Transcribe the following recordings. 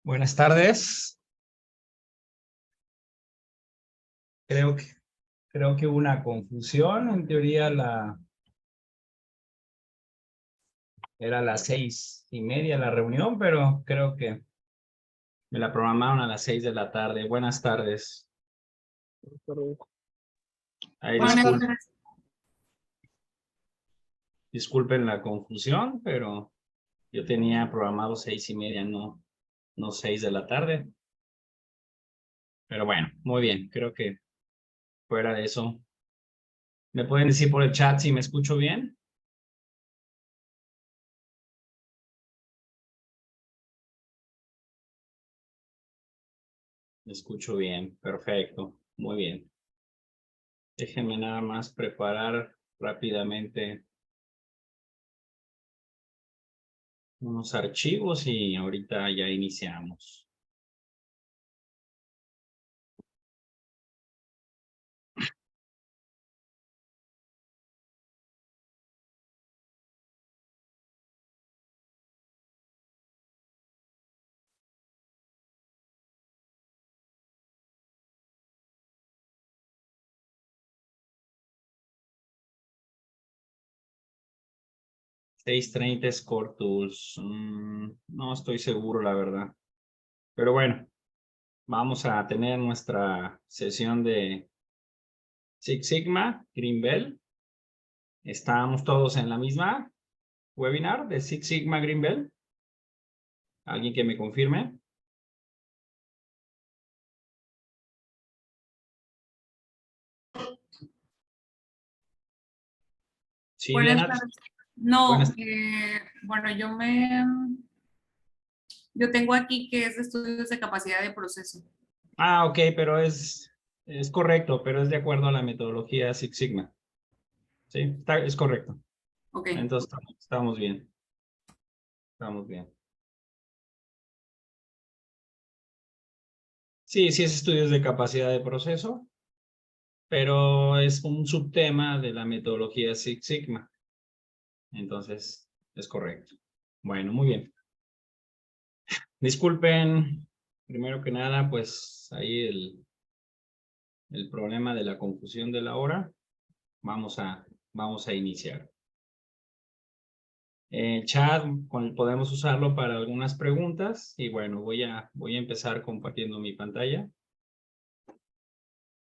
Buenas tardes. Creo que hubo una confusión. En teoría era las 6:30 la reunión, pero creo que me la programaron a las 6 de la tarde. Buenas tardes. Ay, Buenas tardes. disculpen la confusión, pero yo tenía programado 6:30, no 6 de la tarde. Pero bueno, muy bien. Creo que fuera de eso. ¿Me pueden decir por el chat si me escucho bien? Me escucho bien. Perfecto. Muy bien. Déjenme nada más preparar rápidamente unos archivos y ahorita ya iniciamos. $6.30 Core Tools. No estoy seguro, la verdad. Pero bueno, vamos a tener nuestra sesión de Six Sigma, Green Belt. ¿Estamos todos en la misma webinar de Six Sigma, Green Belt? ¿Alguien que me confirme? Sí, Buenas Diana. tardes. No, Buenas. bueno, yo tengo aquí que es de estudios de capacidad de proceso. Ok, pero es correcto, pero es de acuerdo a la metodología Six Sigma. Sí, es correcto. Ok. Entonces estamos bien. Estamos bien. Sí, sí es estudios de capacidad de proceso, pero es un subtema de la metodología Six Sigma. Entonces, es correcto. Bueno, muy bien. Disculpen, primero que nada, pues ahí el problema de la confusión de la hora. Vamos a iniciar. El chat podemos usarlo para algunas preguntas y bueno, voy a empezar compartiendo mi pantalla.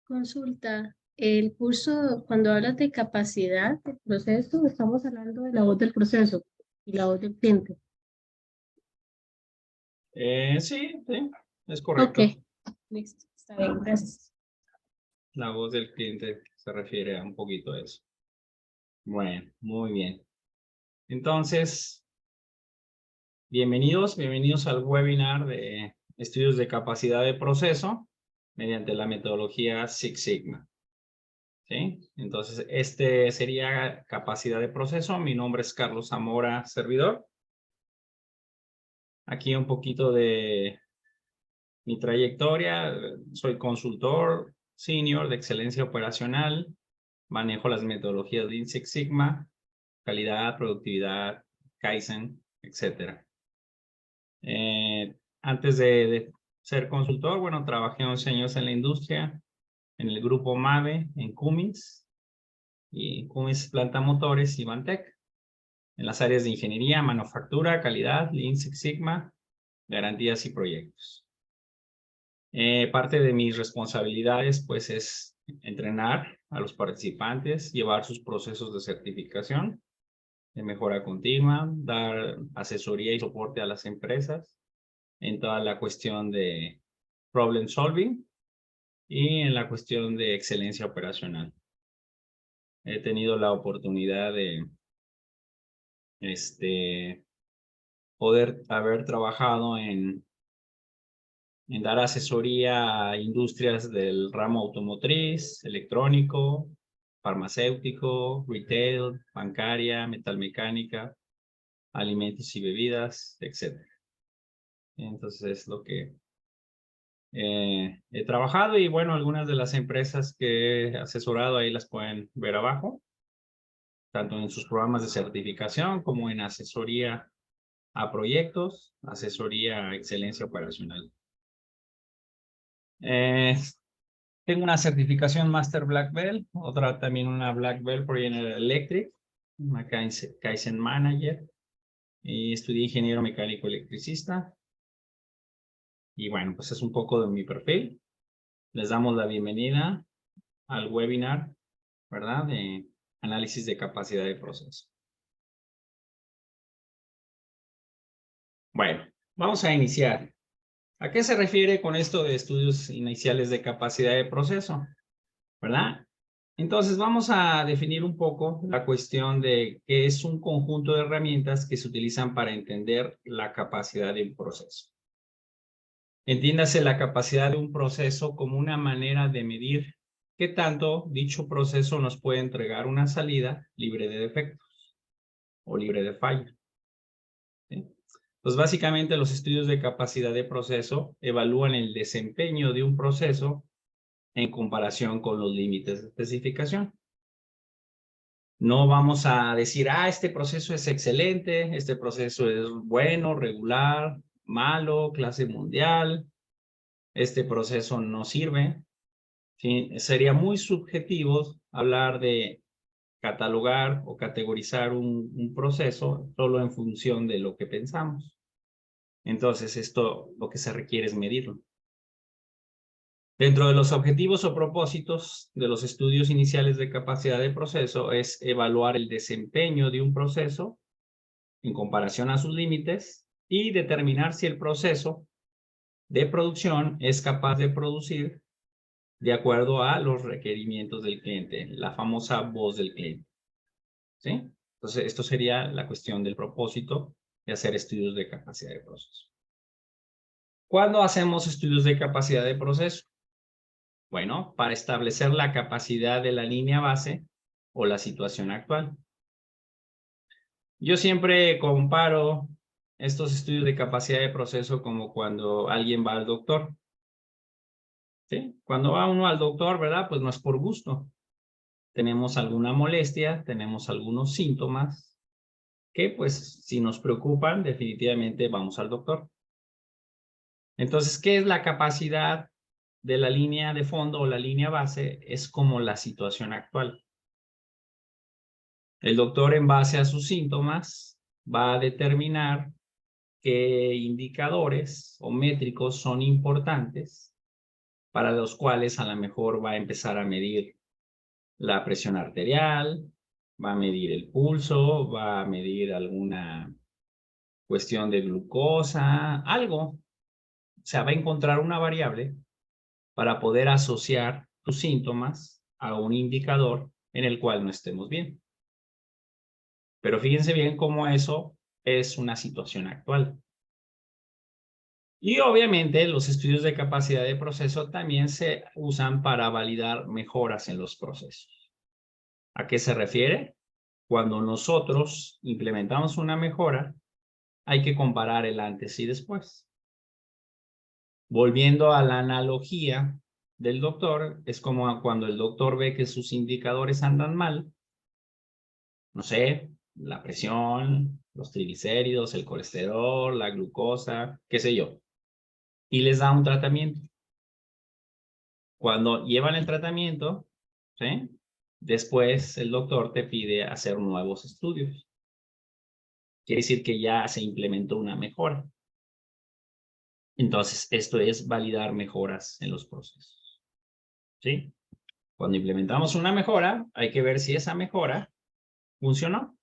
Consulta, el curso, cuando hablas de capacidad de proceso, estamos hablando de la voz del proceso y la voz del cliente. Sí, es Ok, correcto. listo, está bien, gracias. La voz del cliente se refiere a un poquito a eso. Bueno, muy bien. Entonces, bienvenidos al webinar de estudios de capacidad de proceso mediante la metodología Six Sigma. ¿Sí? Entonces, este sería capacidad de proceso. Mi nombre es Carlos Zamora, servidor. Aquí un poquito de mi trayectoria. Soy consultor senior de excelencia operacional. Manejo las metodologías de Lean Six Sigma, calidad, productividad, Kaizen, etc. Antes de ser consultor, bueno, trabajé 11 años en la industria, en el grupo MAVE, en Cummins, y Cummins Planta Motores y Vantec, en las áreas de ingeniería, manufactura, calidad, Lean Six Sigma, garantías y proyectos. Parte de mis responsabilidades, pues, es entrenar a los participantes, llevar sus procesos de certificación, de mejora continua, dar asesoría y soporte a las empresas en toda la cuestión de problem solving y en la cuestión de excelencia operacional. He tenido la oportunidad de poder haber trabajado en dar asesoría a industrias del ramo automotriz, electrónico, farmacéutico, retail, bancaria, metalmecánica, alimentos y bebidas, etc. Entonces es lo que he trabajado y bueno, algunas de las empresas que he asesorado ahí las pueden ver abajo, tanto en sus programas de certificación como en asesoría a proyectos, asesoría a excelencia operacional. Tengo una certificación Master Black Belt, otra también una Black Belt por General Electric, una Kaizen Manager, y estudié ingeniero mecánico electricista. Y bueno, pues es un poco de mi perfil. Les damos la bienvenida al webinar, ¿verdad? De análisis de capacidad de proceso. Bueno, vamos a iniciar. ¿A qué se refiere con esto de estudios iniciales de capacidad de proceso? ¿Verdad? Entonces vamos a definir un poco la cuestión de qué es un conjunto de herramientas que se utilizan para entender la capacidad de un proceso. Entiéndase la capacidad de un proceso como una manera de medir qué tanto dicho proceso nos puede entregar una salida libre de defectos o libre de falla. ¿Sí? Pues básicamente los estudios de capacidad de proceso evalúan el desempeño de un proceso en comparación con los límites de especificación. No vamos a decir, este proceso es excelente, este proceso es bueno, regular, malo, clase mundial, este proceso no sirve. ¿Sí? Sería muy subjetivo hablar de catalogar o categorizar un proceso solo en función de lo que pensamos. Entonces, esto lo que se requiere es medirlo. Dentro de los objetivos o propósitos de los estudios iniciales de capacidad de proceso es evaluar el desempeño de un proceso en comparación a sus límites y determinar si el proceso de producción es capaz de producir de acuerdo a los requerimientos del cliente, la famosa voz del cliente. ¿Sí? Entonces, esto sería la cuestión del propósito de hacer estudios de capacidad de proceso. ¿Cuándo hacemos estudios de capacidad de proceso? Bueno, para establecer la capacidad de la línea base o la situación actual. Yo siempre comparo estos estudios de capacidad de proceso como cuando alguien va al doctor. ¿Sí? Cuando va uno al doctor, ¿verdad? Pues no es por gusto. Tenemos alguna molestia, tenemos algunos síntomas que, pues, si nos preocupan, definitivamente vamos al doctor. Entonces, ¿qué es la capacidad de la línea de fondo o la línea base? Es como la situación actual. El doctor, en base a sus síntomas, va a determinar qué indicadores o métricos son importantes para los cuales a lo mejor va a empezar a medir la presión arterial, va a medir el pulso, va a medir alguna cuestión de glucosa, algo. O sea, va a encontrar una variable para poder asociar tus síntomas a un indicador en el cual no estemos bien. Pero fíjense bien cómo eso es una situación actual. Y obviamente los estudios de capacidad de proceso también se usan para validar mejoras en los procesos. ¿A qué se refiere? Cuando nosotros implementamos una mejora, hay que comparar el antes y después. Volviendo a la analogía del doctor, es como cuando el doctor ve que sus indicadores andan mal, no sé, la presión, los triglicéridos, el colesterol, la glucosa, qué sé yo, y les da un tratamiento. Cuando llevan el tratamiento, ¿sí? Después el doctor te pide hacer nuevos estudios. Quiere decir que ya se implementó una mejora. Entonces, esto es validar mejoras en los procesos. ¿Sí? Cuando implementamos una mejora, hay que ver si esa mejora funcionó.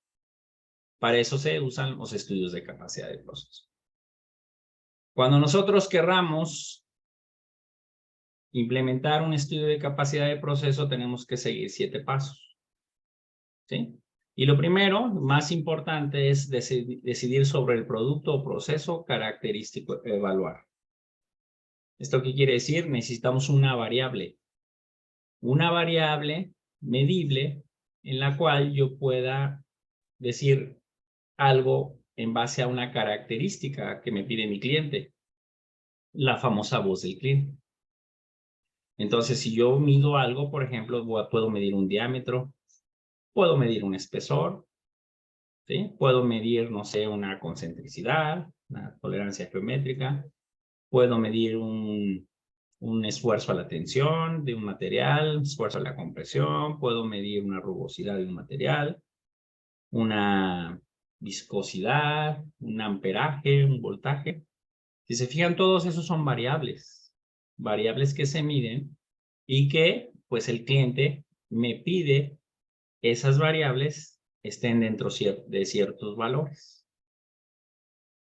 Para eso se usan los estudios de capacidad de proceso. Cuando nosotros querramos implementar un estudio de capacidad de proceso, tenemos que seguir 7 pasos. ¿Sí? Y lo primero, más importante, es decidir sobre el producto o proceso característico, evaluar. ¿Esto qué quiere decir? Necesitamos una variable medible en la cual yo pueda decir algo en base a una característica que me pide mi cliente, la famosa voz del cliente. Entonces, si yo mido algo, por ejemplo, puedo medir un diámetro, puedo medir un espesor, ¿sí? Puedo medir, no sé, una concentricidad, una tolerancia geométrica. Puedo medir un esfuerzo a la tensión de un material, esfuerzo a la compresión. Puedo medir una rugosidad de un material, una viscosidad, un amperaje, un voltaje. Si se fijan, todos esos son variables que se miden y que, pues, el cliente me pide esas variables estén dentro de ciertos valores.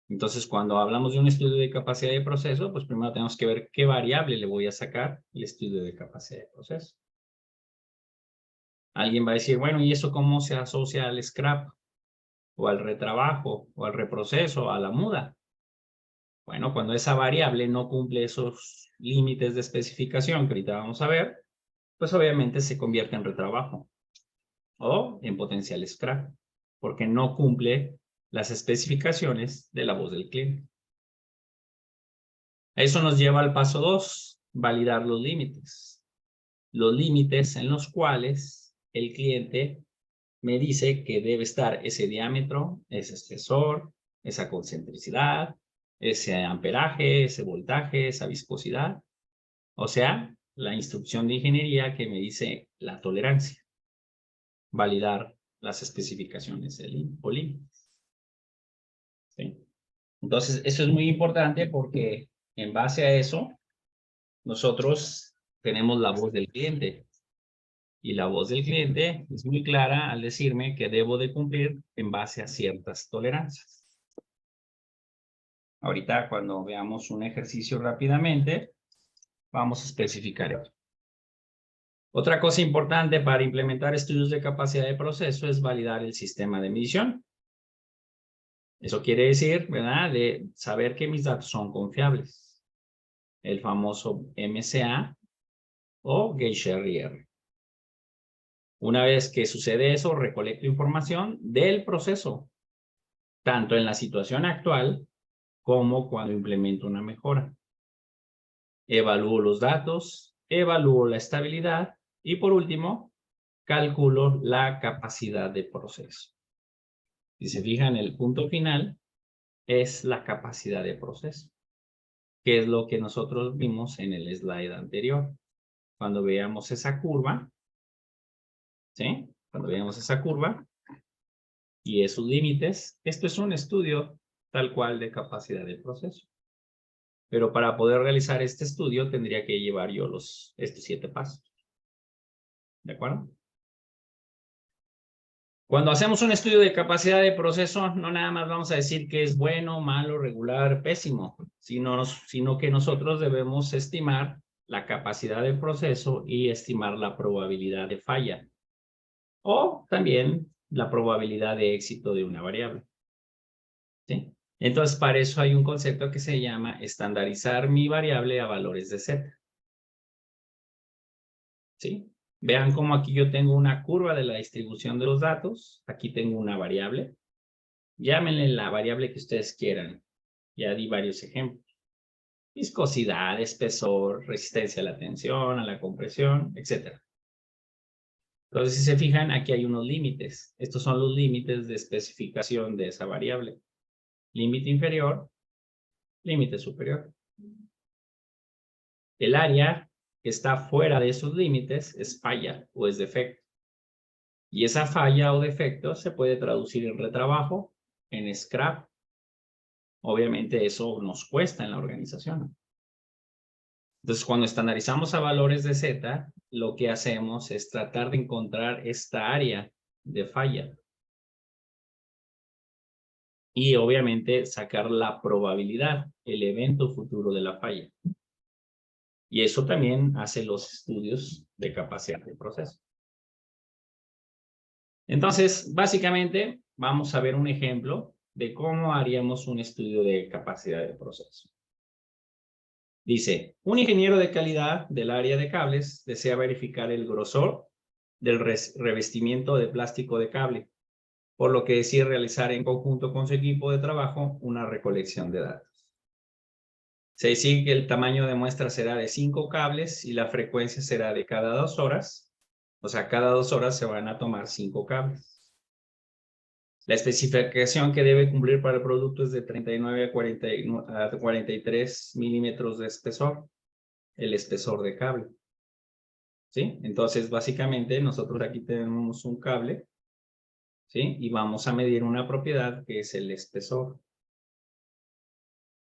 Entonces, cuando hablamos de un estudio de capacidad de proceso, pues primero tenemos que ver qué variable le voy a sacar el estudio de capacidad de proceso. Alguien va a decir, bueno, ¿y eso cómo se asocia al scrap? O al retrabajo, o al reproceso, a la muda. Bueno, cuando esa variable no cumple esos límites de especificación que ahorita vamos a ver, pues obviamente se convierte en retrabajo o en potencial scrap, porque no cumple las especificaciones de la voz del cliente. Eso nos lleva al paso 2, validar los límites. Los límites en los cuales el cliente me dice que debe estar ese diámetro, ese espesor, esa concentricidad, ese amperaje, ese voltaje, esa viscosidad. O sea, la instrucción de ingeniería que me dice la tolerancia. Validar las especificaciones o límites. ¿Sí? Entonces, eso es muy importante porque en base a eso, nosotros tenemos la voz del cliente. Y la voz del cliente es muy clara al decirme que debo de cumplir en base a ciertas tolerancias. Ahorita, cuando veamos un ejercicio rápidamente, vamos a especificar eso. Otra cosa importante para implementar estudios de capacidad de proceso es validar el sistema de medición. Eso quiere decir, ¿verdad?, de saber que mis datos son confiables. El famoso MCA o Gay-Sherry-R. Una vez que sucede eso, recolecto información del proceso, tanto en la situación actual como cuando implemento una mejora. Evalúo los datos, evalúo la estabilidad y, por último, calculo la capacidad de proceso. Si se fijan, el punto final es la capacidad de proceso, que es lo que nosotros vimos en el slide anterior. Cuando veamos esa curva, ¿sí? Cuando veamos esa curva y esos límites, esto es un estudio tal cual de capacidad de proceso. Pero para poder realizar este estudio tendría que llevar yo estos 7 pasos. ¿De acuerdo? Cuando hacemos un estudio de capacidad de proceso, no nada más vamos a decir que es bueno, malo, regular, pésimo, sino que nosotros debemos estimar la capacidad del proceso y estimar la probabilidad de falla. O también la probabilidad de éxito de una variable. ¿Sí? Entonces, para eso hay un concepto que se llama estandarizar mi variable a valores de Z. ¿Sí? Vean cómo aquí yo tengo una curva de la distribución de los datos. Aquí tengo una variable. Llámenle la variable que ustedes quieran. Ya di varios ejemplos. Viscosidad, espesor, resistencia a la tensión, a la compresión, etc. Entonces, si se fijan, aquí hay unos límites. Estos son los límites de especificación de esa variable. Límite inferior, límite superior. El área que está fuera de esos límites es falla o es defecto. Y esa falla o defecto se puede traducir en retrabajo, en scrap. Obviamente eso nos cuesta en la organización. Entonces, cuando estandarizamos a valores de Z, lo que hacemos es tratar de encontrar esta área de falla. Y obviamente sacar la probabilidad, el evento futuro de la falla. Y eso también hace los estudios de capacidad de proceso. Entonces, básicamente, vamos a ver un ejemplo de cómo haríamos un estudio de capacidad de proceso. Dice, un ingeniero de calidad del área de cables desea verificar el grosor del revestimiento de plástico de cable, por lo que decide realizar en conjunto con su equipo de trabajo una recolección de datos. Se dice que el tamaño de muestra será de 5 cables y la frecuencia será de cada 2 horas. O sea, cada 2 horas se van a tomar 5 cables. La especificación que debe cumplir para el producto es de 39 a 43 milímetros de espesor, el espesor de cable. ¿Sí? Entonces, básicamente, nosotros aquí tenemos un cable, ¿sí? Y vamos a medir una propiedad que es el espesor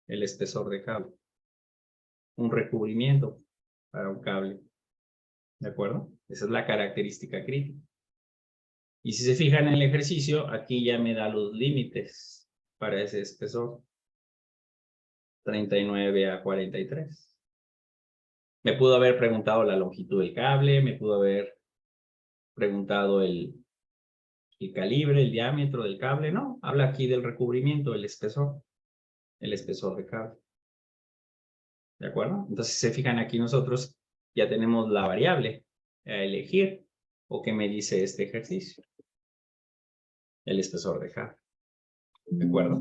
de cable. Un recubrimiento para un cable. ¿De acuerdo? Esa es la característica crítica. Y si se fijan en el ejercicio, aquí ya me da los límites para ese espesor. 39 a 43. Me pudo haber preguntado la longitud del cable, me pudo haber preguntado el calibre, el diámetro del cable. No, habla aquí del recubrimiento, el espesor de cable. ¿De acuerdo? Entonces, si se fijan aquí nosotros ya tenemos la variable a elegir o que me dice este ejercicio. El espesor de cable. ¿De acuerdo?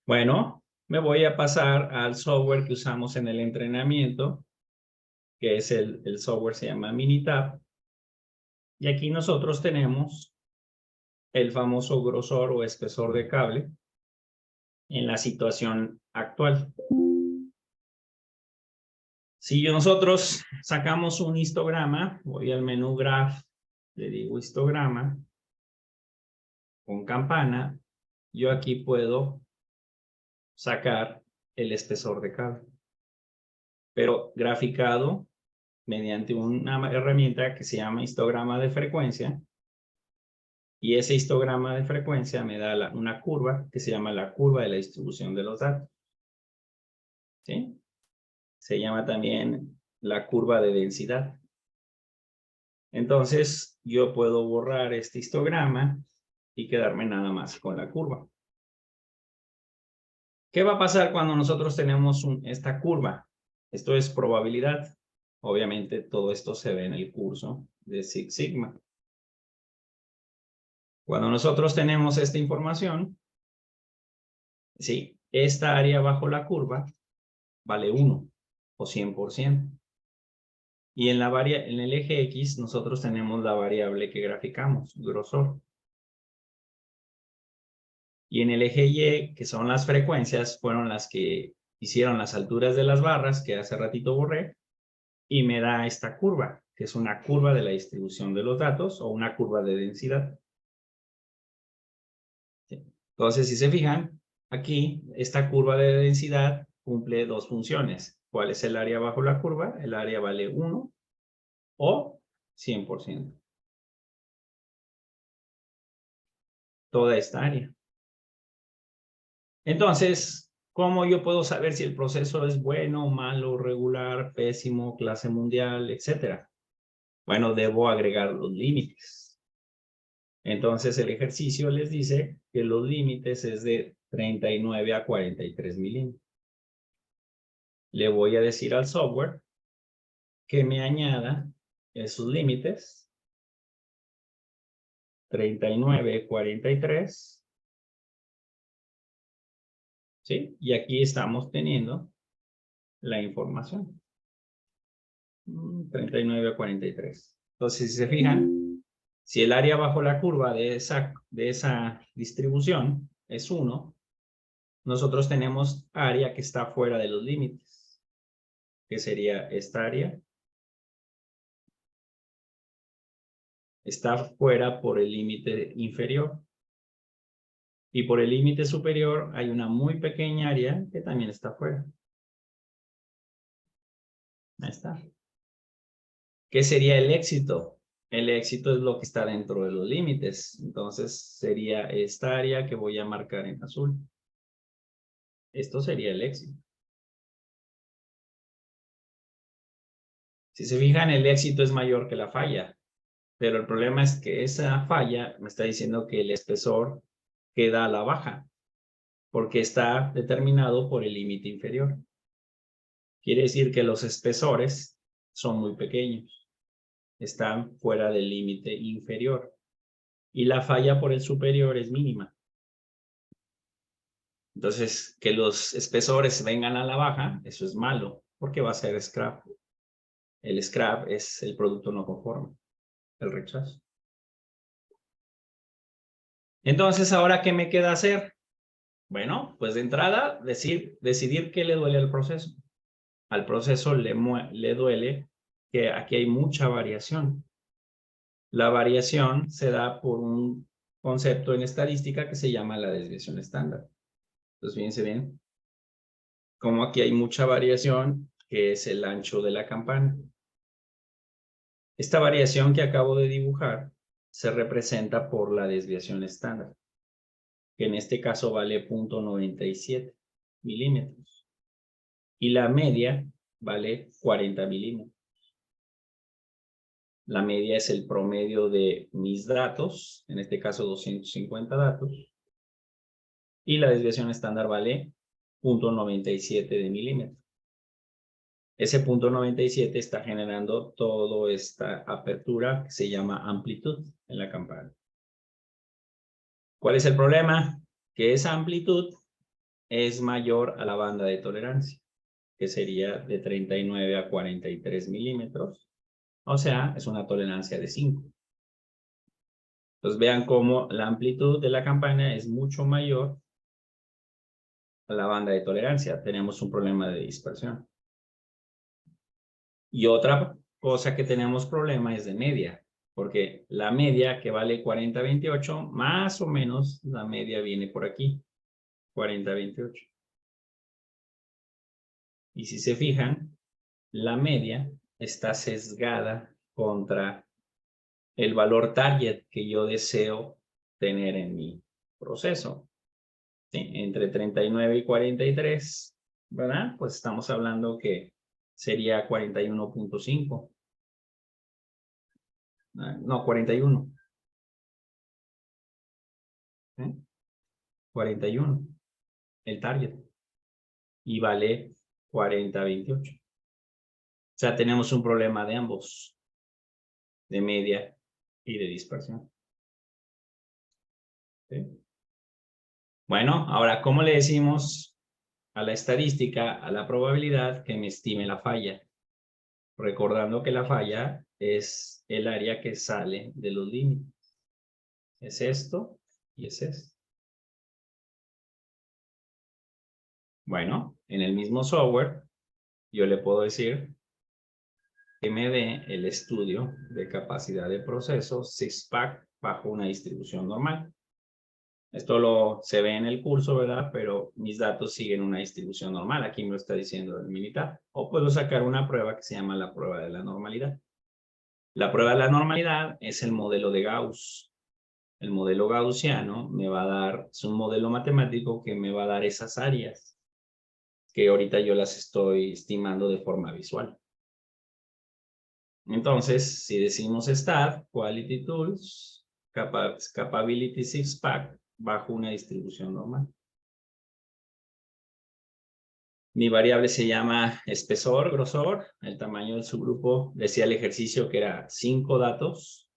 Bueno, me voy a pasar al software que usamos en el entrenamiento, que es el software se llama Minitab. Y aquí nosotros tenemos el famoso grosor o espesor de cable en la situación actual. Si nosotros sacamos un histograma, voy al menú Graph, le digo histograma, con campana, yo aquí puedo sacar el espesor de cable, pero graficado mediante una herramienta que se llama histograma de frecuencia, y ese histograma de frecuencia me da una curva que se llama la curva de la distribución de los datos. ¿Sí? Se llama también la curva de densidad. Entonces, yo puedo borrar este histograma y quedarme nada más con la curva. ¿Qué va a pasar cuando nosotros tenemos esta curva? Esto es probabilidad. Obviamente, todo esto se ve en el curso de Six Sigma. Cuando nosotros tenemos esta información, sí, esta área bajo la curva vale 1 o 100%. Y en el eje X nosotros tenemos la variable que graficamos, grosor. Y en el eje Y, que son las frecuencias, fueron las que hicieron las alturas de las barras, que hace ratito borré, y me da esta curva, que es una curva de la distribución de los datos o una curva de densidad. Entonces, si se fijan, aquí esta curva de densidad cumple dos funciones. ¿Cuál es el área bajo la curva? El área vale 1 o 100%. Toda esta área. Entonces, ¿cómo yo puedo saber si el proceso es bueno, malo, regular, pésimo, clase mundial, etcétera? Bueno, debo agregar los límites. Entonces, el ejercicio les dice que los límites es de 39 a 43 milímetros. Le voy a decir al software que me añada esos límites. 39, 43. ¿Sí? Y aquí estamos teniendo la información. 39 a 43. Entonces, si se fijan, si el área bajo la curva de esa distribución es 1, nosotros tenemos área que está fuera de los límites, que sería esta área. Está fuera por el límite inferior. Y por el límite superior hay una muy pequeña área que también está fuera. Ahí está. ¿Qué sería el éxito? El éxito es lo que está dentro de los límites. Entonces sería esta área que voy a marcar en azul. Esto sería el éxito. Si se fijan, el éxito es mayor que la falla. Pero el problema es que esa falla me está diciendo que el espesor queda a la baja. Porque está determinado por el límite inferior. Quiere decir que los espesores son muy pequeños. Están fuera del límite inferior. Y la falla por el superior es mínima. Entonces, que los espesores vengan a la baja, eso es malo, porque va a ser scrap. El scrap es el producto no conforme, el rechazo. Entonces, ¿ahora qué me queda hacer? Bueno, pues de entrada, decidir qué le duele al proceso. Al proceso le duele que aquí hay mucha variación. La variación se da por un concepto en estadística que se llama la desviación estándar. Entonces, fíjense bien, como aquí hay mucha variación, que es el ancho de la campana. Esta variación que acabo de dibujar se representa por la desviación estándar, que en este caso vale 0.97 milímetros. Y la media vale 40 milímetros. La media es el promedio de mis datos, en este caso 250 datos. Y la desviación estándar vale 0.97 de milímetro. Ese 0.97 está generando toda esta apertura que se llama amplitud en la campana. ¿Cuál es el problema? Que esa amplitud es mayor a la banda de tolerancia, que sería de 39 a 43 milímetros. O sea, es una tolerancia de 5. Entonces vean cómo la amplitud de la campana es mucho mayor a la banda de tolerancia. Tenemos un problema de dispersión. Y otra cosa que tenemos problema es de media, porque la media que vale 40-28, más o menos la media viene por aquí, 40-28. Y si se fijan, la media está sesgada contra el valor target que yo deseo tener en mi proceso. Sí, entre 39 y 43, ¿verdad? Pues estamos hablando que sería 41.5. No, 41. 41, el target. Y vale 40-28. O sea, tenemos un problema de ambos, de media y de dispersión. ¿Sí? Bueno, ahora, ¿cómo le decimos a la estadística, a la probabilidad que me estime la falla? Recordando que la falla es el área que sale de los límites. Es esto y es esto. Bueno, en el mismo software, yo le puedo decir que me dé el estudio de capacidad de proceso SIXPACK bajo una distribución normal. Esto se ve en el curso, ¿verdad? Pero mis datos siguen una distribución normal. Aquí me lo está diciendo el militar. O puedo sacar una prueba que se llama la prueba de la normalidad. La prueba de la normalidad es el modelo de Gauss. El modelo gaussiano me va a dar, es un modelo matemático que me va a dar esas áreas que ahorita yo las estoy estimando de forma visual. Entonces, si decimos STAT, Quality Tools, Capability SIXPACK, bajo una distribución normal. Mi variable se llama espesor, grosor, el tamaño del subgrupo. Decía el ejercicio que era 5 datos.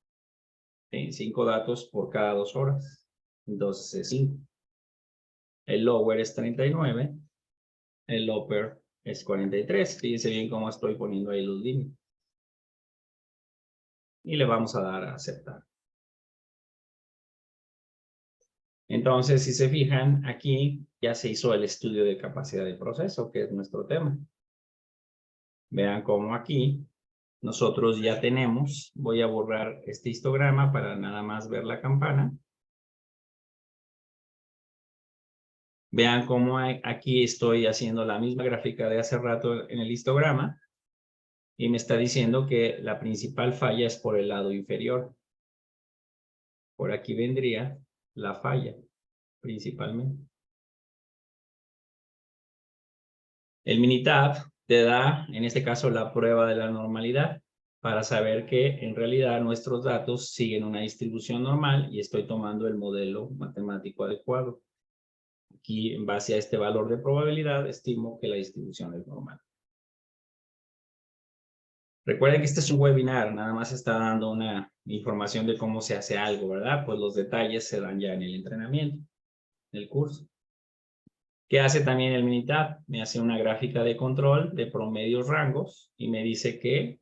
¿Sí? 5 datos por cada 2 horas. Entonces es 5. El lower es 39. El upper es 43. Fíjense bien cómo estoy poniendo ahí los límites. Y le vamos a dar a aceptar. Entonces, si se fijan, aquí ya se hizo el estudio de capacidad de proceso, que es nuestro tema. Vean cómo aquí nosotros ya tenemos, voy a borrar este histograma para nada más ver la campana. Vean cómo aquí estoy haciendo la misma gráfica de hace rato en el histograma y me está diciendo que la principal falla es por el lado inferior. Por aquí vendría la falla, principalmente. El Minitab te da, en este caso, la prueba de la normalidad para saber que en realidad nuestros datos siguen una distribución normal y estoy tomando el modelo matemático adecuado. Aquí, en base a este valor de probabilidad, estimo que la distribución es normal. Recuerden que este es un webinar, nada más está dando una información de cómo se hace algo, ¿verdad? Pues los detalles se dan ya en el entrenamiento, en el curso. ¿Qué hace también el Minitab? Me hace una gráfica de control de promedios rangos y me dice que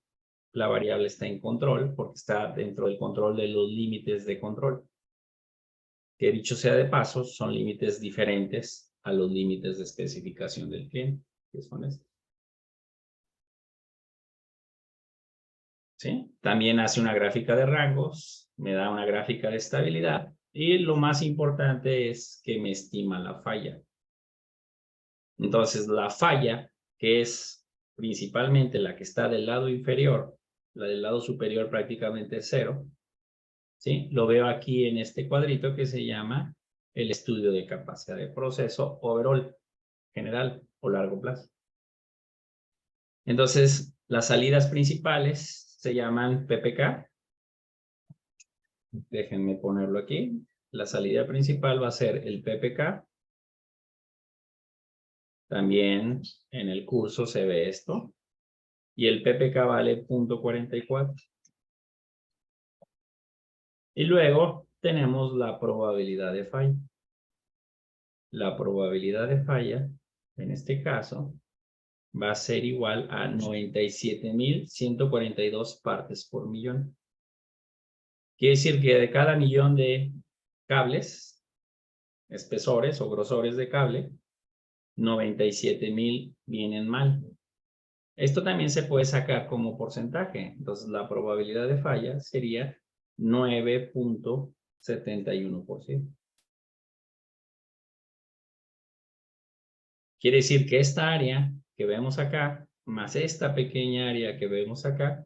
la variable está en control porque está dentro del control de los límites de control. que dicho sea de paso, son límites diferentes a los límites de especificación del cliente, que son estos. ¿Sí? También hace una gráfica de rangos, me da una gráfica de estabilidad y lo más importante es que me estima la falla. Entonces, la falla, que es principalmente la que está del lado inferior, la del lado superior prácticamente es 0, ¿sí? Lo veo aquí en este cuadrito que se llama el estudio de capacidad de proceso overall, general o largo plazo. Entonces, las salidas principales se llaman PPK. Déjenme ponerlo aquí. La salida principal va a ser el PPK. También en el curso se ve esto. Y el PPK vale 0.44. Y luego tenemos la probabilidad de falla. La probabilidad de falla, en este caso, va a ser igual a 97.142 partes por millón. Quiere decir que de cada millón de cables, espesores o grosores de cable, 97.000 vienen mal. Esto también se puede sacar como porcentaje. Entonces, la probabilidad de falla sería 9.71%. Quiere decir que esta área que vemos acá, más esta pequeña área que vemos acá,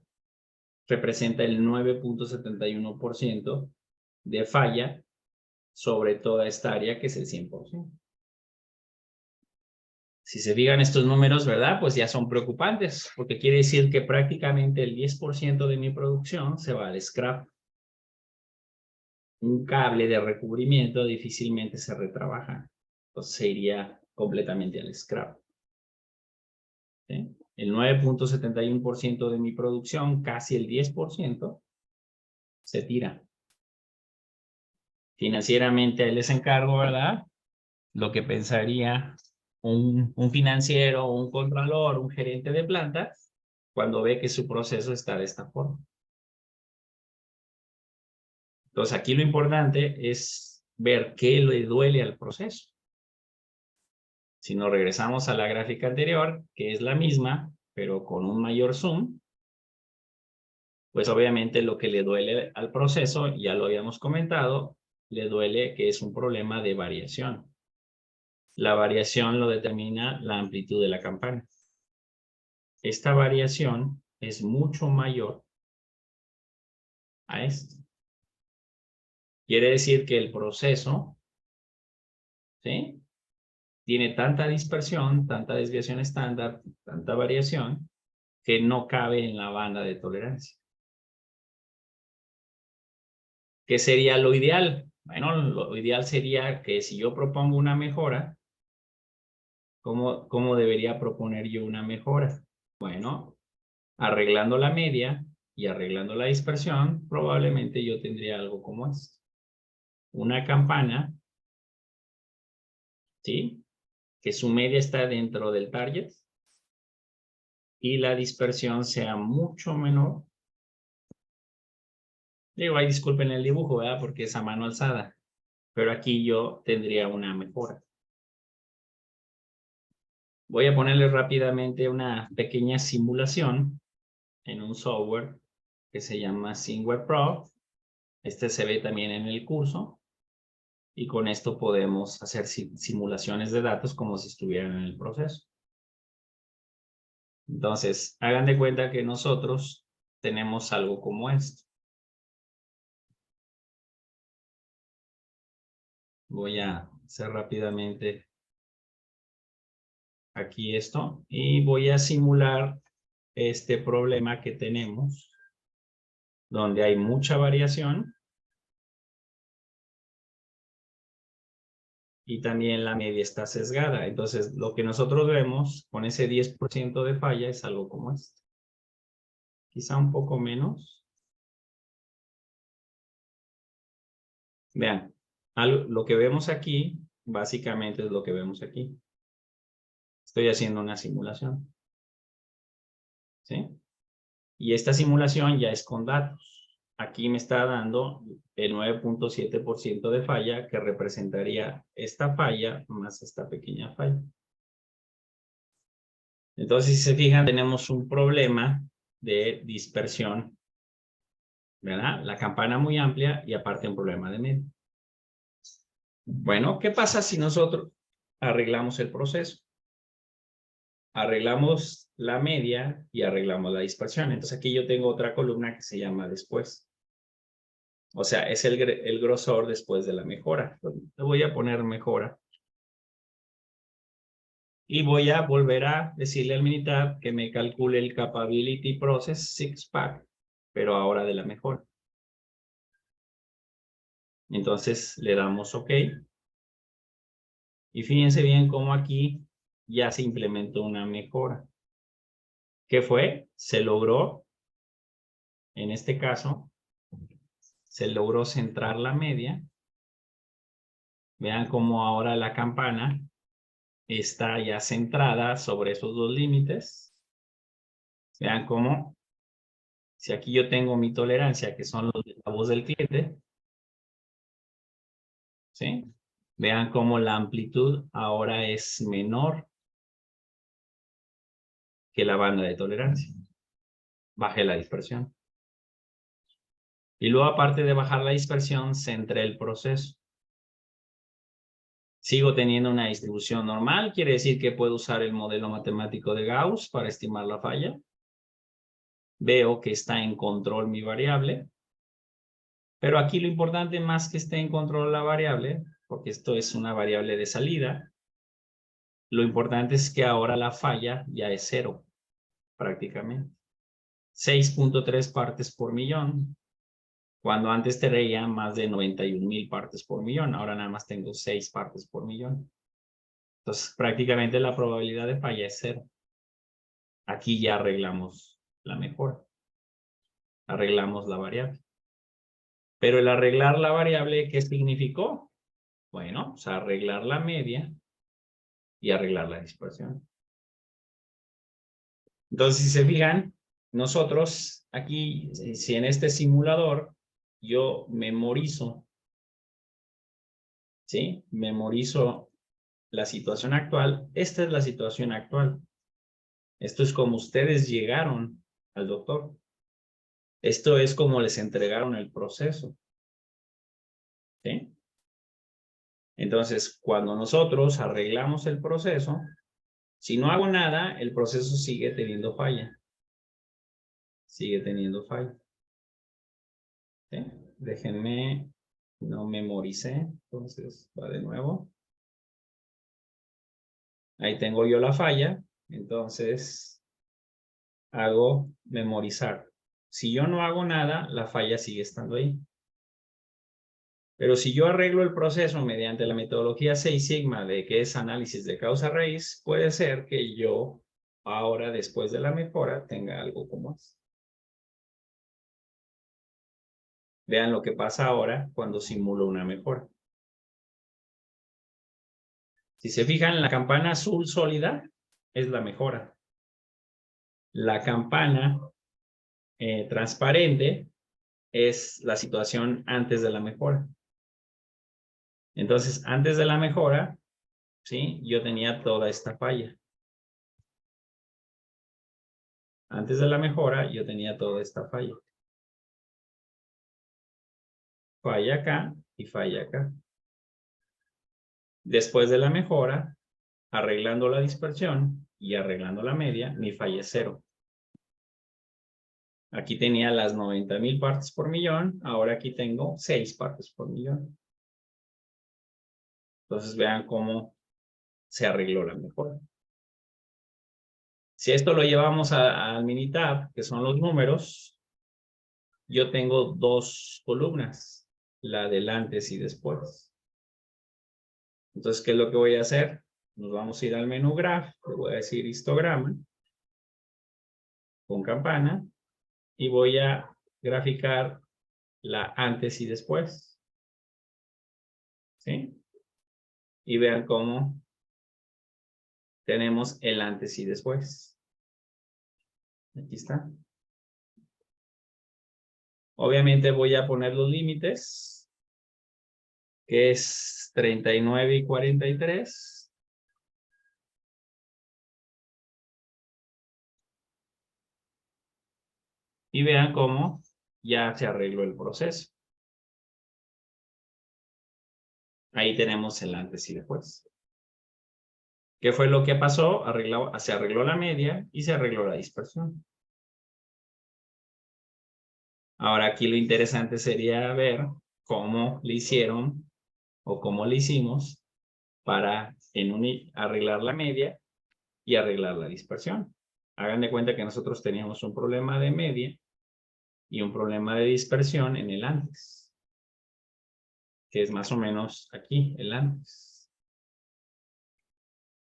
representa el 9.71% de falla sobre toda esta área que es el 100%. Si se fijan estos números, ¿verdad? Pues ya son preocupantes, porque quiere decir que prácticamente el 10% de mi producción se va al scrap. Un cable de recubrimiento difícilmente se retrabaja, entonces se iría completamente al scrap. ¿Sí? El 9.71% de mi producción, casi el 10%, se tira. Financieramente ahí les encargo, ¿verdad? Lo que pensaría un financiero, un contralor, un gerente de planta, cuando ve que su proceso está de esta forma. Entonces, aquí lo importante es ver qué le duele al proceso. Si nos regresamos a la gráfica anterior, que es la misma, pero con un mayor zoom, pues obviamente lo que le duele al proceso, ya lo habíamos comentado, le duele que es un problema de variación. La variación lo determina la amplitud de la campana. Esta variación es mucho mayor a esto. Quiere decir que el proceso, ¿sí?, tiene tanta dispersión, tanta desviación estándar, tanta variación, que no cabe en la banda de tolerancia. ¿Qué sería lo ideal? Bueno, lo ideal sería que si yo propongo una mejora, ¿cómo debería proponer yo una mejora? Bueno, arreglando la media y arreglando la dispersión, probablemente yo tendría algo como esto. Una campana, ¿sí?, que su media está dentro del target y la dispersión sea mucho menor. Digo, ahí disculpen el dibujo, ¿verdad? Porque es a mano alzada. Pero aquí yo tendría una mejora. Voy a ponerle rápidamente una pequeña simulación en un software que se llama SimWeb Pro. Este se ve también en el curso. Y con esto podemos hacer simulaciones de datos como si estuvieran en el proceso. Entonces, hagan de cuenta que nosotros tenemos algo como esto. Voy a hacer rápidamente aquí esto y voy a simular este problema que tenemos, donde hay mucha variación y también la media está sesgada. Entonces, lo que nosotros vemos con ese 10% de falla es algo como esto. Quizá un poco menos. Vean, lo que vemos aquí, básicamente es lo que vemos aquí. Estoy haciendo una simulación. ¿Sí? Y esta simulación ya es con datos. aquí me está dando el 9.7% de falla, que representaría esta falla más esta pequeña falla. Entonces, si se fijan, tenemos un problema de dispersión, ¿verdad? La campana muy amplia y aparte un problema de medio. Bueno, ¿qué pasa si nosotros arreglamos el proceso? Arreglamos la media y arreglamos la dispersión. Entonces aquí yo tengo otra columna que se llama después. O sea, es el grosor después de la mejora. Le voy a poner mejora. Y voy a volver a decirle al Minitab que me calcule el Capability Process 6-pack, pero ahora de la mejora. Entonces le damos OK. Y fíjense bien cómo aquí ya se implementó una mejora. ¿Qué fue? Se logró, en este caso, se logró centrar la media. Vean cómo ahora la campana está ya centrada sobre esos dos límites. Vean cómo, si aquí yo tengo mi tolerancia, que son los de la voz del cliente, ¿sí? Vean cómo la amplitud ahora es menor que la banda de tolerancia. Bajé la dispersión. Y luego, aparte de bajar la dispersión, centré el proceso. Sigo teniendo una distribución normal, quiere decir que puedo usar el modelo matemático de Gauss para estimar la falla. Veo que está en control mi variable. Pero aquí lo importante, más que esté en control la variable, porque esto es una variable de salida, lo importante es que ahora la falla ya es 0, prácticamente. 6.3 partes por millón, cuando antes tenía más de 91,000 partes por millón. Ahora nada más tengo 6 partes por millón. Entonces, prácticamente la probabilidad de falla es 0. Aquí ya arreglamos la mejora. Arreglamos la variable. Pero el arreglar la variable, ¿qué significó? Bueno, o sea, arreglar la media y arreglar la dispersión. Entonces, si se fijan, nosotros aquí, si en este simulador yo memorizo, ¿sí? Memorizo la situación actual. Esta es la situación actual. Esto es como ustedes llegaron al doctor. Esto es como les entregaron el proceso. ¿Sí? Entonces, cuando nosotros arreglamos el proceso, si no hago nada, el proceso sigue teniendo falla. Sigue teniendo falla. ¿Sí? Déjenme, no memoricé, entonces va de nuevo. Ahí tengo yo la falla, entonces hago memorizar. Si yo no hago nada, la falla sigue estando ahí. Pero si yo arreglo el proceso mediante la metodología 6 Sigma, de que es análisis de causa-raíz, puede ser que yo ahora, después de la mejora, tenga algo como esto. Vean lo que pasa ahora cuando simulo una mejora. Si se fijan, la campana azul sólida es la mejora. La campana transparente es la situación antes de la mejora. Entonces, antes de la mejora, ¿sí? Yo tenía toda esta falla. Antes de la mejora, yo tenía toda esta falla. Falla acá y falla acá. Después de la mejora, arreglando la dispersión y arreglando la media, mi falla es 0. Aquí tenía las 90,000 partes por millón, ahora aquí tengo 6 partes por millón. Entonces vean cómo se arregló la mejora. Si esto lo llevamos al Minitab, que son los números, yo tengo dos columnas, la del antes y después. Entonces, ¿qué es lo que voy a hacer? Nos vamos a ir al menú Graph, le voy a decir histograma, con campana, y voy a graficar la antes y después. ¿Sí? Y vean cómo tenemos el antes y después. Aquí está. Obviamente voy a poner los límites, que es 39 y 43. Y vean cómo ya se arregló el proceso. Ahí tenemos el antes y después. ¿Qué fue lo que pasó? Se arregló la media y se arregló la dispersión. Ahora aquí lo interesante sería ver cómo le hicieron o cómo le hicimos para arreglar la media y arreglar la dispersión. Hagan de cuenta que nosotros teníamos un problema de media y un problema de dispersión en el antes, que es más o menos aquí, el antes.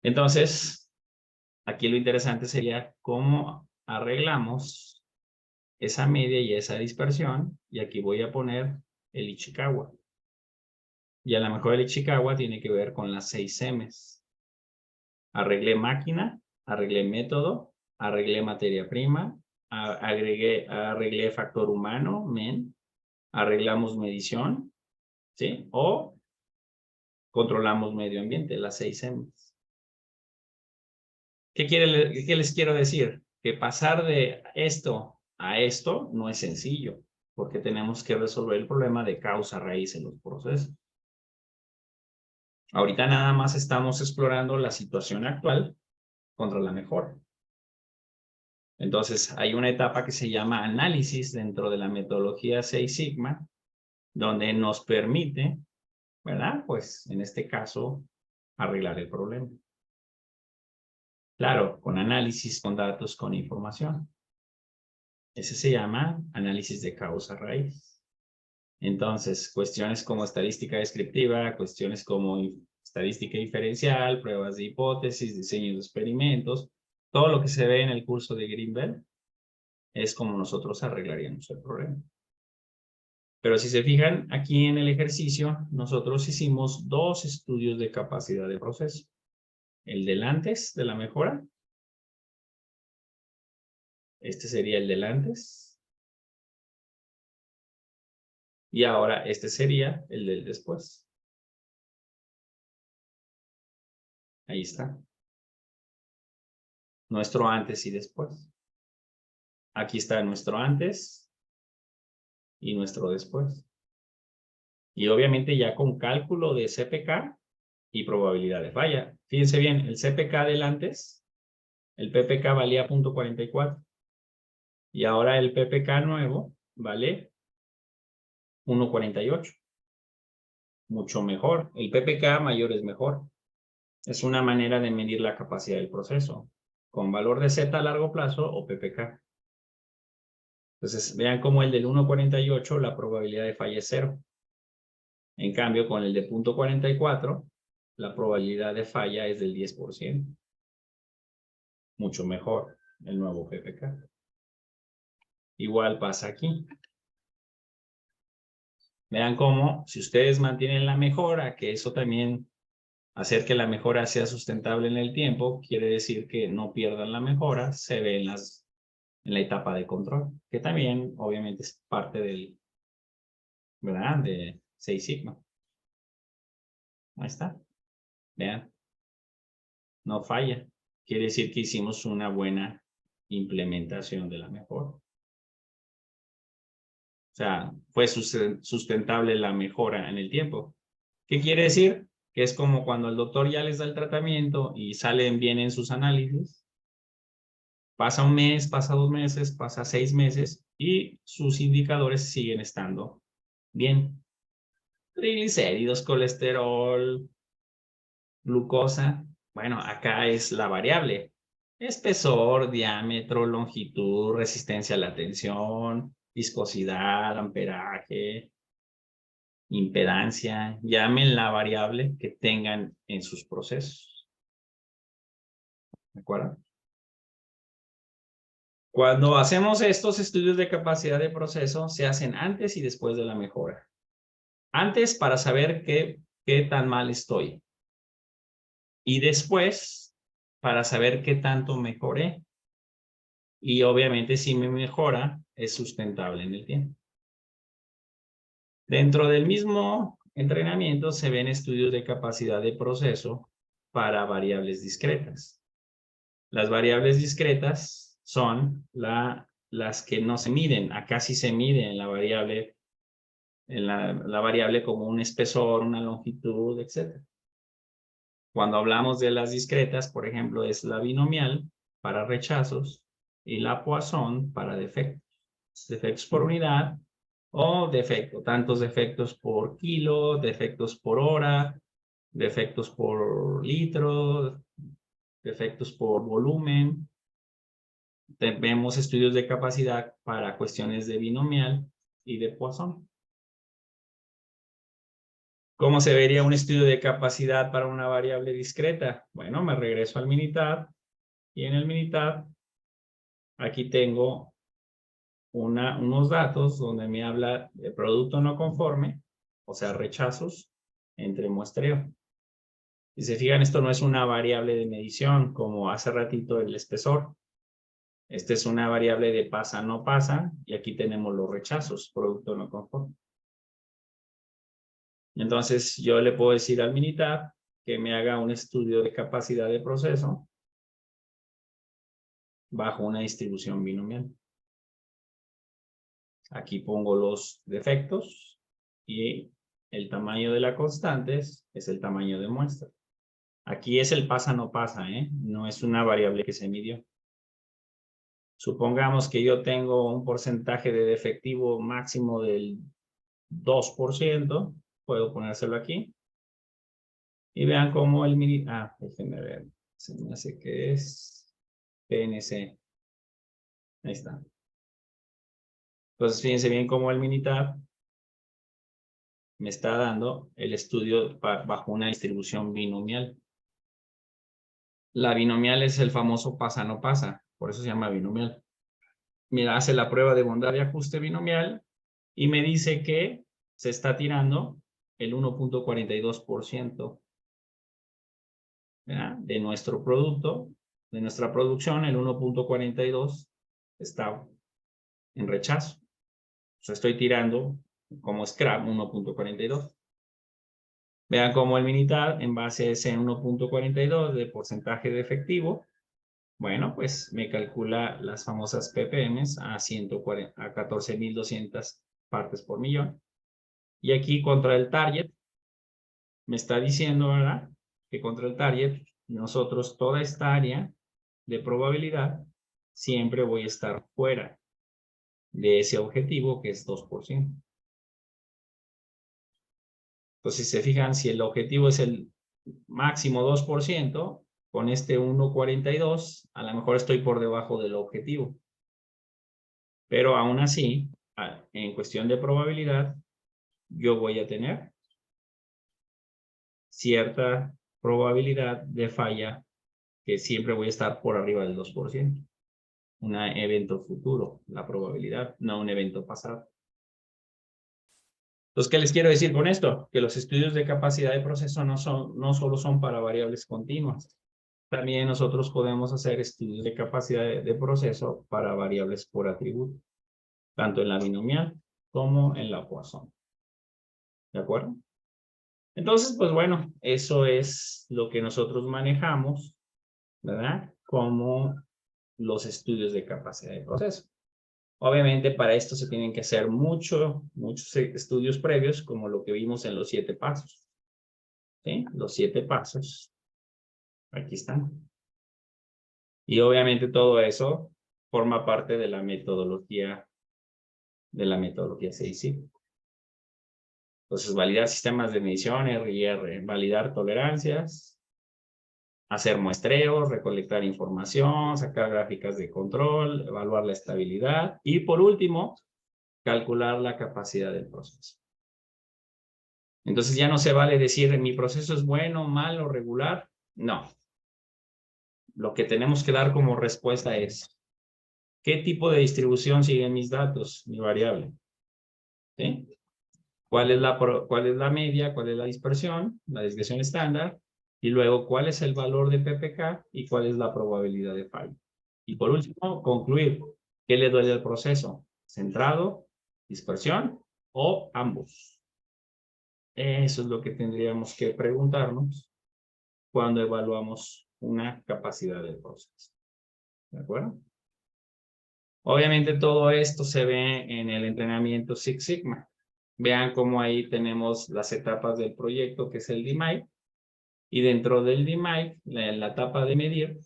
Entonces, aquí lo interesante sería cómo arreglamos esa media y esa dispersión, y aquí voy a poner el Ichikawa. Y a lo mejor el Ichikawa tiene que ver con las 6 M's. Arreglé máquina, arreglé método, arreglé materia prima, arreglé factor humano, men, arreglamos medición, ¿sí? O controlamos medio ambiente, las 6 M's. ¿Qué les quiero decir? Que pasar de esto a esto no es sencillo, porque tenemos que resolver el problema de causa-raíz en los procesos. Ahorita nada más estamos explorando la situación actual contra la mejora. Entonces, hay una etapa que se llama análisis dentro de la metodología 6 Sigma, donde nos permite, ¿verdad? Pues, en este caso, arreglar el problema. Claro, con análisis, con datos, con información. Ese se llama análisis de causa-raíz. Entonces, cuestiones como estadística descriptiva, cuestiones como estadística diferencial, pruebas de hipótesis, diseño de experimentos, todo lo que se ve en el curso de Greenbelt es como nosotros arreglaríamos el problema. Pero si se fijan, aquí en el ejercicio, nosotros hicimos 2 estudios de capacidad de proceso. El del antes de la mejora. Este sería el del antes. Y ahora este sería el del después. Ahí está. Nuestro antes y después. Aquí está nuestro antes y nuestro después. Y obviamente ya con cálculo de CPK y probabilidad de falla. Fíjense bien, el CPK del antes, el PPK valía 0.44. Y ahora el PPK nuevo vale 1.48. Mucho mejor. El PPK mayor es mejor. Es una manera de medir la capacidad del proceso. Con valor de Z a largo plazo o PPK. Entonces, vean cómo el del 1.48 la probabilidad de falla es 0. En cambio, con el de 0.44, la probabilidad de falla es del 10%. Mucho mejor el nuevo PPK. Igual pasa aquí. Vean cómo, si ustedes mantienen la mejora, que eso también, hacer que la mejora sea sustentable en el tiempo, quiere decir que no pierdan la mejora, se ve en la etapa de control, que también obviamente es parte del, ¿verdad? De 6 Sigma. Ahí está. Vean. No falla. Quiere decir que hicimos una buena implementación de la mejora. O sea, fue sustentable la mejora en el tiempo. ¿Qué quiere decir? Que es como cuando el doctor ya les da el tratamiento y salen bien en sus análisis. Pasa un mes, pasa 2 meses, pasa 6 meses y sus indicadores siguen estando bien. Triglicéridos, colesterol, glucosa. Bueno, acá es la variable. Espesor, diámetro, longitud, resistencia a la tensión, viscosidad, amperaje, impedancia. Llamen la variable que tengan en sus procesos. ¿De acuerdo? Cuando hacemos estos estudios de capacidad de proceso, se hacen antes y después de la mejora. Antes para saber qué tan mal estoy. Y después para saber qué tanto mejoré. Y obviamente si mi mejora es sustentable en el tiempo. Dentro del mismo entrenamiento se ven estudios de capacidad de proceso para variables discretas. Las variables discretas son las que no se miden. Acá sí se mide en la variable, la variable como un espesor, una longitud, etc. Cuando hablamos de las discretas, por ejemplo, es la binomial para rechazos y la Poisson para defectos. Defectos por unidad o defecto, tantos defectos por kilo, defectos por hora, defectos por litro, defectos por volumen. Vemos estudios de capacidad para cuestiones de binomial y de Poisson. ¿Cómo se vería un estudio de capacidad para una variable discreta? Bueno, me regreso al Minitab y en el Minitab aquí tengo unos datos donde me habla de producto no conforme, o sea, rechazos entre muestreo. Si se fijan, esto no es una variable de medición como hace ratito el espesor. Esta es una variable de pasa, no pasa, y aquí tenemos los rechazos, producto no conforme. Entonces, yo le puedo decir al Minitab que me haga un estudio de capacidad de proceso bajo una distribución binomial. Aquí pongo los defectos y el tamaño de la constante es el tamaño de muestra. Aquí es el pasa, no pasa, no es una variable que se midió. Supongamos que yo tengo un porcentaje de defectivo máximo del 2%, puedo ponérselo aquí. Y vean cómo el mini... déjenme ver, se me hace que es PNC. Ahí está. Entonces, fíjense bien cómo el Minitab me está dando el estudio bajo una distribución binomial. La binomial es el famoso pasa no pasa, por eso se llama binomial. Mira, hace la prueba de bondad de ajuste binomial y me dice que se está tirando el 1.42% de nuestro producto, de nuestra producción, el 1.42 está en rechazo. O sea, estoy tirando como scrap 1.42. Vean cómo el Minitab, en base a ese 1.42 de porcentaje de efectivo, bueno, pues me calcula las famosas ppms a 14.200 partes por millón. Y aquí contra el target, me está diciendo, ¿verdad? Que contra el target, nosotros toda esta área de probabilidad, siempre voy a estar fuera de ese objetivo que es 2%. Entonces, si se fijan, si el objetivo es el máximo 2%, con este 1.42, a lo mejor estoy por debajo del objetivo. Pero aún así, en cuestión de probabilidad, yo voy a tener cierta probabilidad de falla que siempre voy a estar por arriba del 2%. Un evento futuro, la probabilidad, no un evento pasado. Entonces, ¿qué les quiero decir con esto? Que los estudios de capacidad de proceso no solo son para variables continuas. También nosotros podemos hacer estudios de capacidad de proceso para variables por atributo, tanto en la binomial como en la Poisson. ¿De acuerdo? Entonces, pues bueno, eso es lo que nosotros manejamos, ¿verdad? Como los estudios de capacidad de proceso. Obviamente para esto se tienen que hacer muchos estudios previos, como lo que vimos en los 7 pasos. ¿Sí? Los 7 pasos. Aquí están. Y obviamente todo eso forma parte de la metodología 6 Entonces, validar sistemas de medición, RIR, validar tolerancias, hacer muestreos, recolectar información, sacar gráficas de control, evaluar la estabilidad y, por último, calcular la capacidad del proceso. Entonces, ya no se vale decir, mi proceso es bueno, malo, regular. No. Lo que tenemos que dar como respuesta es, ¿qué tipo de distribución siguen mis datos, mi variable? ¿Sí? ¿Cuál es la media? ¿Cuál es la dispersión? La desviación estándar. Y luego, ¿cuál es el valor de PPK? Y ¿cuál es la probabilidad de fallo? Y por último, concluir. ¿Qué le duele al proceso? ¿Centrado? ¿Dispersión? ¿O ambos? Eso es lo que tendríamos que preguntarnos cuando evaluamos una capacidad del proceso. ¿De acuerdo? Obviamente todo esto se ve en el entrenamiento Six Sigma. Vean cómo ahí tenemos las etapas del proyecto, que es el DMAIC. Y dentro del DMAIC, en la etapa de medir,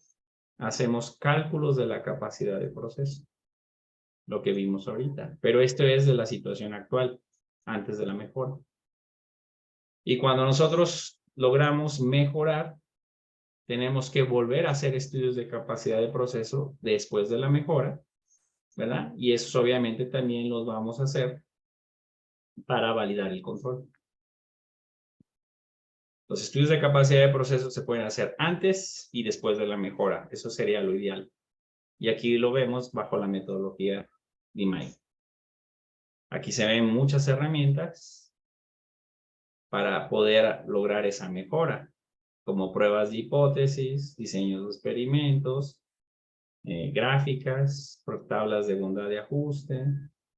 hacemos cálculos de la capacidad de proceso. Lo que vimos ahorita. Pero esto es de la situación actual, antes de la mejora. Y cuando nosotros logramos mejorar, tenemos que volver a hacer estudios de capacidad de proceso después de la mejora, ¿verdad? Y esos obviamente también los vamos a hacer para validar el control. Los estudios de capacidad de proceso se pueden hacer antes y después de la mejora. Eso sería lo ideal. Y aquí lo vemos bajo la metodología DMAIC. Aquí se ven muchas herramientas para poder lograr esa mejora, como pruebas de hipótesis, diseños de experimentos, gráficas, tablas de bondad de ajuste,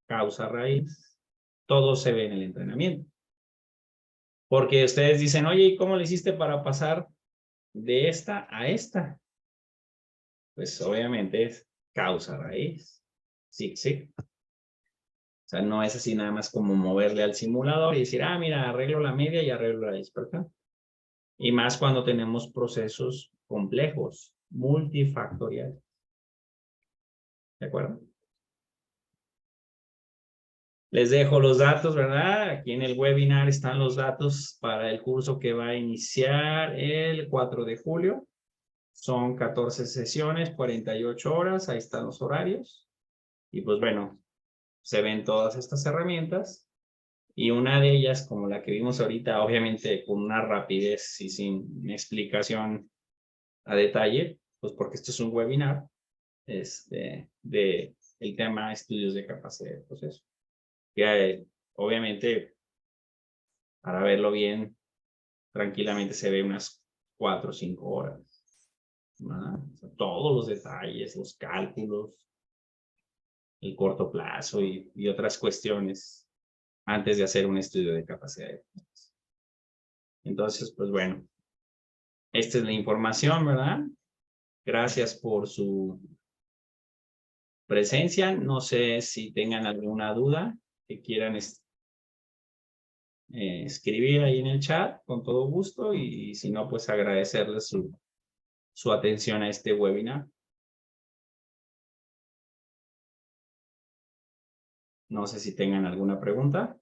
causa raíz. Todo se ve en el entrenamiento. Porque ustedes dicen, oye, ¿y cómo le hiciste para pasar de esta a esta? Pues obviamente es causa raíz. Sí, sí. O sea, no es así nada más como moverle al simulador y decir, ah, mira, arreglo la media y arreglo la dispersión. Y más cuando tenemos procesos complejos, multifactoriales. ¿De acuerdo? Les dejo los datos, ¿verdad? Aquí en el webinar están los datos para el curso que va a iniciar el 4 de julio. Son 14 sesiones, 48 horas, ahí están los horarios. Y pues bueno, se ven todas estas herramientas. Y una de ellas, como la que vimos ahorita, obviamente con una rapidez y sin explicación a detalle, pues porque esto es un webinar de el tema estudios de capacidad de proceso. Que obviamente, para verlo bien, tranquilamente se ve unas 4 o 5 horas. ¿No? O sea, todos los detalles, los cálculos, el corto plazo y otras cuestiones antes de hacer un estudio de capacidad de proceso. Entonces, pues bueno, esta es la información, ¿verdad? Gracias por su presencia. No sé si tengan alguna duda que quieran escribir ahí en el chat con todo gusto y si no, pues agradecerles su atención a este webinar. No sé si tengan alguna pregunta.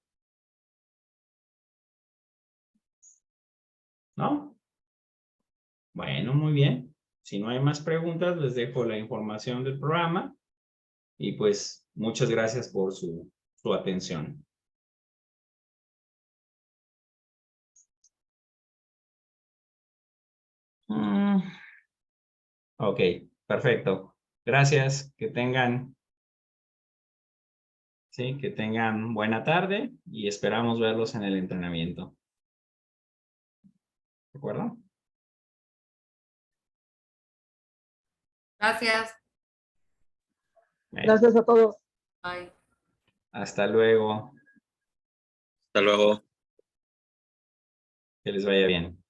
¿No? Bueno, muy bien. Si no hay más preguntas, les dejo la información del programa y pues muchas gracias por su atención. Ok, perfecto. Gracias, que tengan buena tarde y esperamos verlos en el entrenamiento. ¿De acuerdo? Gracias. Gracias a todos. Bye. Hasta luego. Hasta luego. Que les vaya bien.